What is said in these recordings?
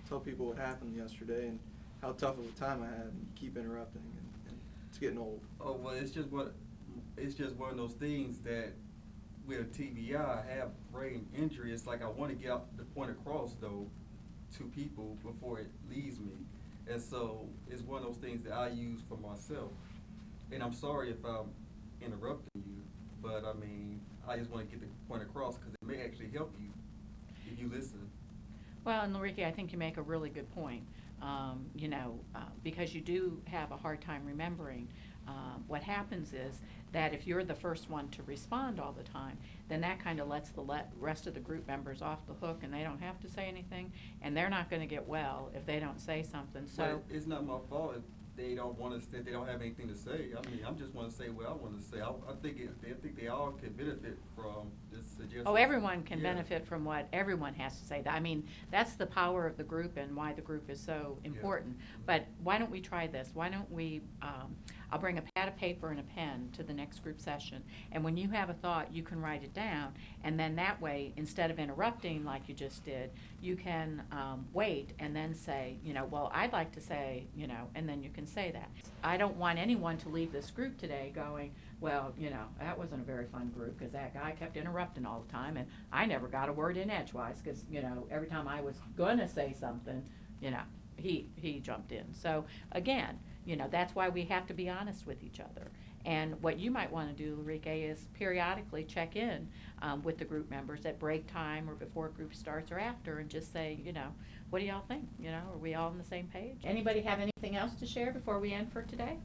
tell people what happened yesterday and how tough of a time I had, and you keep interrupting, and it's getting old. Oh well, it's just one of those things that with TBI, I have brain injury. It's like I want to get the point across though to people before it leaves me, and so it's one of those things that I use for myself. And I'm sorry if I'm interrupting you, but I mean I just want to get the point across because it may actually help you if you listen. Well, and Lariki, I think you make a really good point. Because you do have a hard time remembering. What happens is that if you're the first one to respond all the time, then that kind of lets the rest of the group members off the hook, and they don't have to say anything, and they're not going to get well if they don't say something. So But it's not my fault if they don't want to. They don't have anything to say. I mean, I'm just want to say what I want to say. I think they all could benefit from this suggestion. Oh, everyone can Yeah. benefit from what everyone has to say. I mean, that's the power of the group and why the group is so important. But why don't we try this? Why don't we, I'll bring a pad of paper and a pen to the next group session. And when you have a thought, you can write it down. And then that way, instead of interrupting like you just did, you can wait and then say, well, I'd like to say, and then you can say that. I don't want anyone to leave this group today going, well, that wasn't a very fun group because that guy kept interrupting all the time and I never got a word in edgewise because, every time I was going to say something, he jumped in. So again, that's why we have to be honest with each other. And what you might want to do, Larike, is periodically check in with the group members at break time or before group starts or after and just say, what do y'all think? Are we all on the same page? Anybody have anything else to share before we end for today?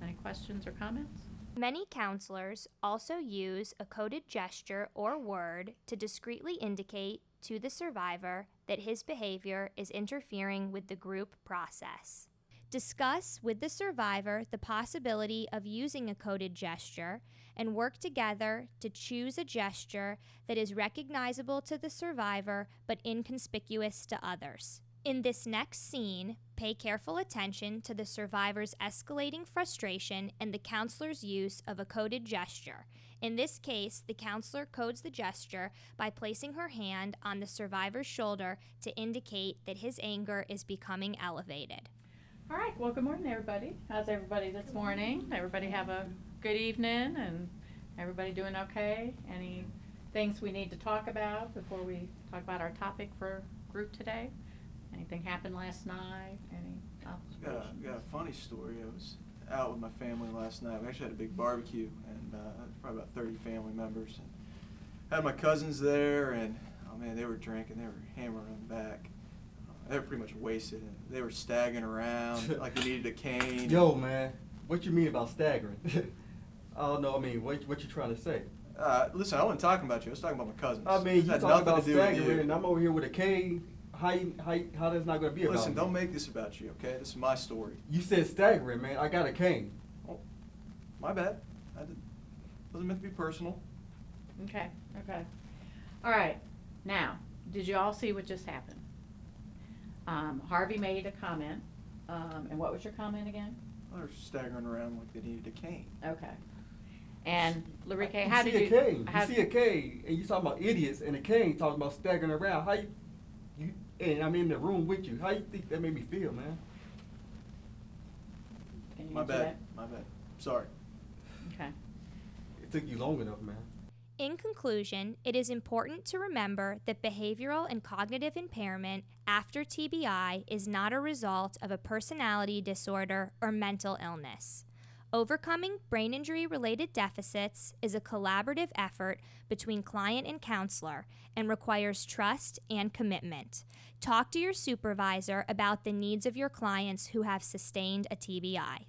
Any questions or comments? Many counselors also use a coded gesture or word to discreetly indicate to the survivor that his behavior is interfering with the group process. Discuss with the survivor the possibility of using a coded gesture and work together to choose a gesture that is recognizable to the survivor but inconspicuous to others. In this next scene, pay careful attention to the survivor's escalating frustration and the counselor's use of a coded gesture. In this case, the counselor codes the gesture by placing her hand on the survivor's shoulder to indicate that his anger is becoming elevated. All right, well, good morning, everybody. How's everybody this morning? Everybody have a good evening, and everybody doing okay? Any things we need to talk about before we talk about our topic for group today? Anything happened last night? Got a funny story. I was out with my family last night. We actually had a big barbecue, and probably about 30 family members. And had my cousins there, and oh man, they were drinking. They were hammering them back. They were pretty much wasted. And they were staggering around like they needed a cane. Yo, man, what you mean about staggering? I don't know. I mean, what you trying to say? Listen, I wasn't talking about you. I was talking about my cousins. I mean, It you had talking nothing about to do with staggering, you. and I'm over here with a cane. How that's not gonna be about Listen, me? don't make this about you, okay? This is my story. You said staggering, man. I got a cane. Oh, my bad. Wasn't meant to be personal. Okay. All right, now, did you all see what just happened? Harvey made a comment, and what was your comment again? They were staggering around like they needed a cane. Okay. And Larike, You how see did a you? cane. You see a cane, and you talking about idiots, and a cane talking about staggering around. How you and I'm in the room with you. How you think that made me feel, man? Can you My answer bad. My bad. Sorry. that? Okay. It took you long enough, man. In conclusion, it is important to remember that behavioral and cognitive impairment after TBI is not a result of a personality disorder or mental illness. Overcoming brain injury-related deficits is a collaborative effort between client and counselor and requires trust and commitment. Talk to your supervisor about the needs of your clients who have sustained a TBI.